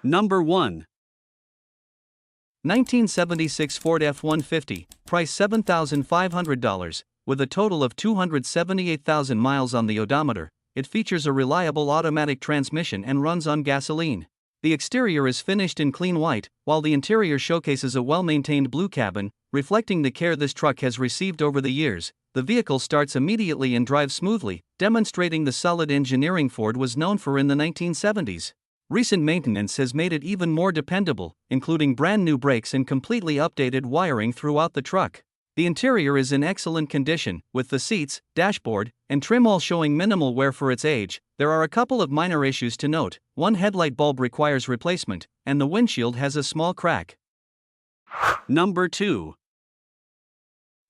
Number 1. 1976 Ford F150, price $7,500, with a total of 278,000 miles on the odometer. It features a reliable automatic transmission and runs on gasoline. The exterior is finished in clean white, while the interior showcases a well-maintained blue cabin, reflecting the care this truck has received over the years. The vehicle starts immediately and drives smoothly, demonstrating the solid engineering Ford was known for in the 1970s. Recent maintenance has made it even more dependable, including brand new brakes and completely updated wiring throughout the truck. The interior is in excellent condition, with the seats, dashboard, and trim all showing minimal wear for its age. There are a couple of minor issues to note. One headlight bulb requires replacement, and the windshield has a small crack. Number 2.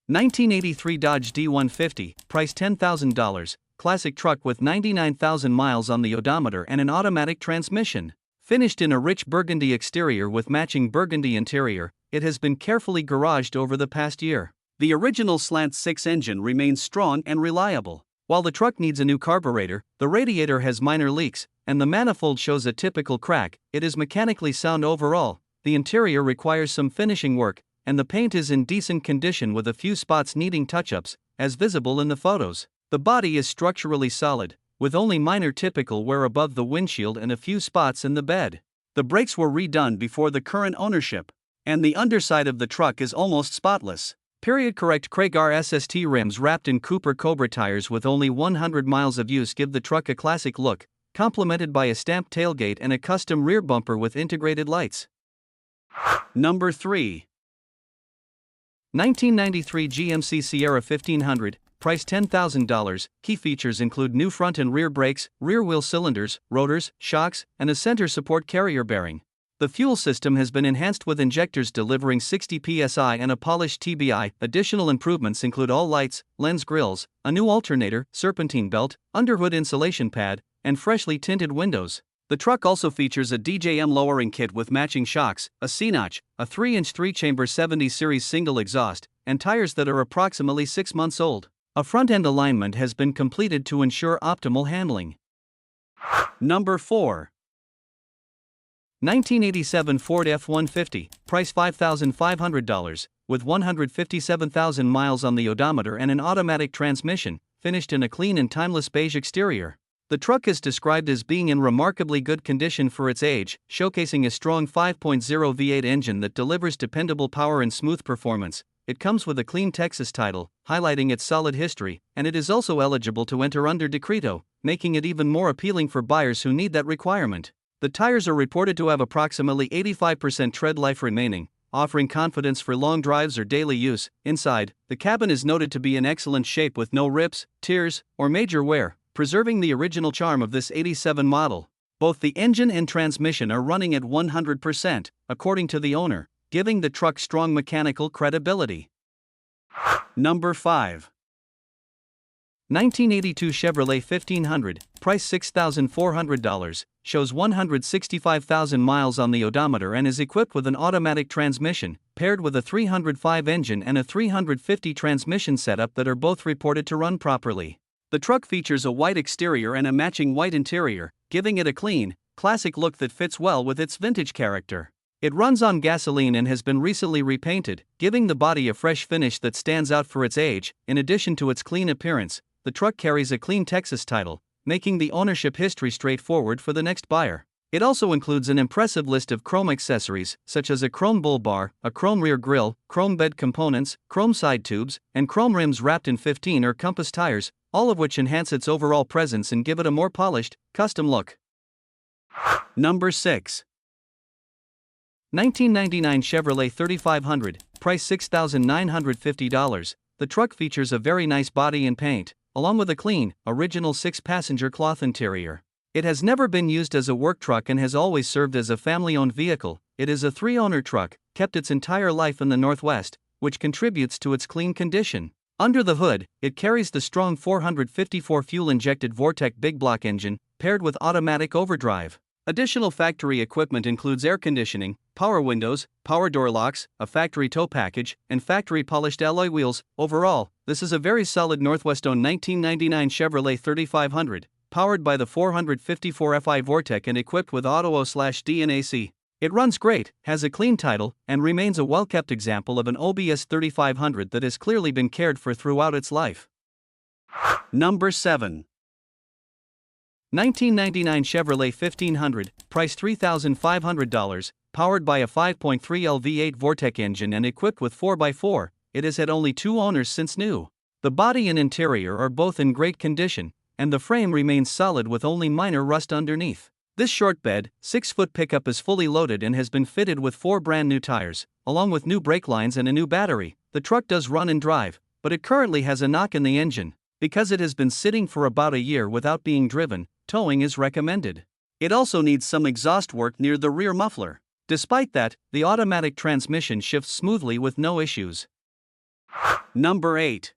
1983 Dodge D150, price $10,000, classic truck with 99,000 miles on the odometer and an automatic transmission. Finished in a rich burgundy exterior with matching burgundy interior, it has been carefully garaged over the past year. The original slant-6 engine remains strong and reliable. While the truck needs a new carburetor, the radiator has minor leaks, and the manifold shows a typical crack. It is mechanically sound overall. The interior requires some finishing work, and the paint is in decent condition with a few spots needing touch-ups, as visible in the photos. The body is structurally solid, with only minor typical wear above the windshield and a few spots in the bed. The brakes were redone before the current ownership, and the underside of the truck is almost spotless. Period-correct Craig SST rims wrapped in Cooper Cobra tires with only 100 miles of use give the truck a classic look, complemented by a stamped tailgate and a custom rear bumper with integrated lights. Number 3. 1993 GMC Sierra 1500, price $10,000. Key features include new front and rear brakes, rear wheel cylinders, rotors, shocks, and a center support carrier bearing. The fuel system has been enhanced with injectors delivering 60 psi and a polished TBI. Additional improvements include all lights, lens grills, a new alternator, serpentine belt, underhood insulation pad, and freshly tinted windows. The truck also features a DJM lowering kit with matching shocks, a C-notch, a 3-inch 3-chamber 70 series single exhaust, and tires that are approximately 6 months old. A front-end alignment has been completed to ensure optimal handling. Number 4. 1987 Ford F150, price $5,500, with 157,000 miles on the odometer and an automatic transmission, finished in a clean and timeless beige exterior. The truck is described as being in remarkably good condition for its age, showcasing a strong 5.0 V8 engine that delivers dependable power and smooth performance. It comes with a clean Texas title, highlighting its solid history, and it is also eligible to enter under decreto, making it even more appealing for buyers who need that requirement. The tires are reported to have approximately 85% tread life remaining, offering confidence for long drives or daily use. Inside, the cabin is noted to be in excellent shape with no rips, tears, or major wear, preserving the original charm of this 87 model. Both the engine and transmission are running at 100%, according to the owner, giving the truck strong mechanical credibility. Number 5. 1982 Chevrolet 1500, price $6,400, shows 165,000 miles on the odometer and is equipped with an automatic transmission, paired with a 305 engine and a 350 transmission setup that are both reported to run properly. The truck features a white exterior and a matching white interior, giving it a clean, classic look that fits well with its vintage character. It runs on gasoline and has been recently repainted, giving the body a fresh finish that stands out for its age. In addition to its clean appearance, the truck carries a clean Texas title, making the ownership history straightforward for the next buyer. It also includes an impressive list of chrome accessories, such as a chrome bull bar, a chrome rear grille, chrome bed components, chrome side tubes, and chrome rims wrapped in 15 or compass tires, all of which enhance its overall presence and give it a more polished, custom look. Number 6. 1999 Chevrolet 3500, price $6,950. The truck features a very nice body and paint, along with a clean, original 6-passenger cloth interior. It has never been used as a work truck and has always served as a family-owned vehicle. It is a 3-owner truck, kept its entire life in the Northwest, which contributes to its clean condition. Under the hood, it carries the strong 454 fuel-injected Vortec big block engine, paired with automatic overdrive. Additional factory equipment includes air conditioning, power windows, power door locks, a factory tow package, and factory polished alloy wheels. Overall, this is a very solid Northwest-owned 1999 Chevrolet 3500, powered by the 454 Fi Vortec and equipped with Auto/DNAC. It runs great, has a clean title, and remains a well-kept example of an OBS 3500 that has clearly been cared for throughout its life. Number 7. 1999 Chevrolet 1500, price $3,500, powered by a 5.3L V8 Vortec engine and equipped with 4x4, it has had only 2 owners since new. The body and interior are both in great condition, and the frame remains solid with only minor rust underneath. This short bed, 6-foot pickup is fully loaded and has been fitted with 4 brand new tires, along with new brake lines and a new battery. The truck does run and drive, but it currently has a knock in the engine. Because it has been sitting for about a year without being driven, towing is recommended. It also needs some exhaust work near the rear muffler. Despite that, the automatic transmission shifts smoothly with no issues. Number 8.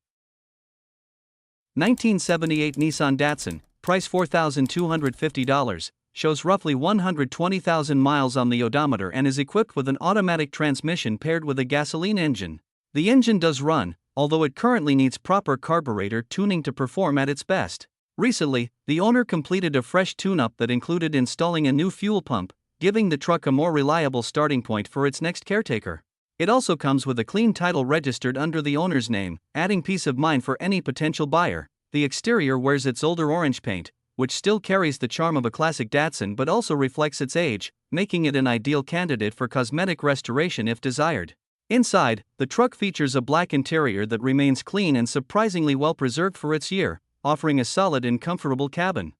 1978 Nissan Datsun, price $4,250, shows roughly 120,000 miles on the odometer and is equipped with an automatic transmission paired with a gasoline engine. The engine does run, although it currently needs proper carburetor tuning to perform at its best. Recently, the owner completed a fresh tune-up that included installing a new fuel pump, giving the truck a more reliable starting point for its next caretaker. It also comes with a clean title registered under the owner's name, adding peace of mind for any potential buyer. The exterior wears its older orange paint, which still carries the charm of a classic Datsun but also reflects its age, making it an ideal candidate for cosmetic restoration if desired. Inside, the truck features a black interior that remains clean and surprisingly well preserved for its year, offering a solid and comfortable cabin.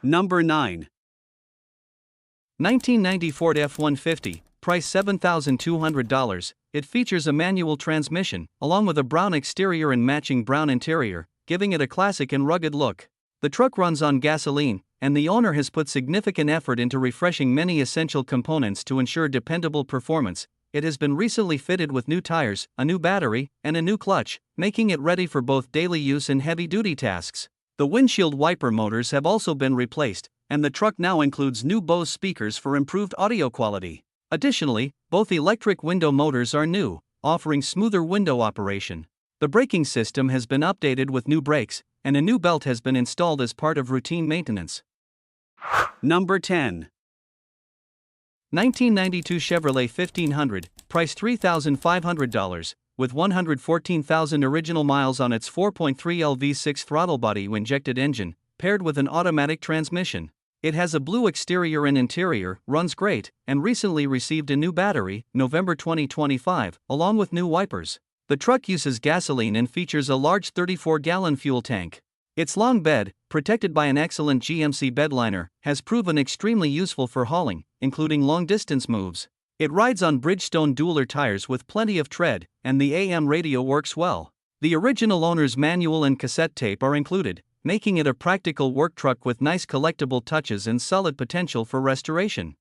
Number 9. 1990 Ford F150, price $7,200. It features a manual transmission, along with a brown exterior and matching brown interior, giving it a classic and rugged look. The truck runs on gasoline, and the owner has put significant effort into refreshing many essential components to ensure dependable performance. It has been recently fitted with new tires, a new battery, and a new clutch, making it ready for both daily use and heavy-duty tasks. The windshield wiper motors have also been replaced, and the truck now includes new Bose speakers for improved audio quality. Additionally, both electric window motors are new, offering smoother window operation. The braking system has been updated with new brakes, and a new belt has been installed as part of routine maintenance. Number 10. 1992 Chevrolet 1500, price $3,500, with 114,000 original miles on its 4.3L V6 throttle body-injected engine, paired with an automatic transmission. It has a blue exterior and interior, runs great, and recently received a new battery, November 2025, along with new wipers. The truck uses gasoline and features a large 34-gallon fuel tank. Its long bed, protected by an excellent GMC bedliner, has proven extremely useful for hauling, including long-distance moves. It rides on Bridgestone dueler tires with plenty of tread, and the AM radio works well. The original owner's manual and cassette tape are included, making it a practical work truck with nice collectible touches and solid potential for restoration.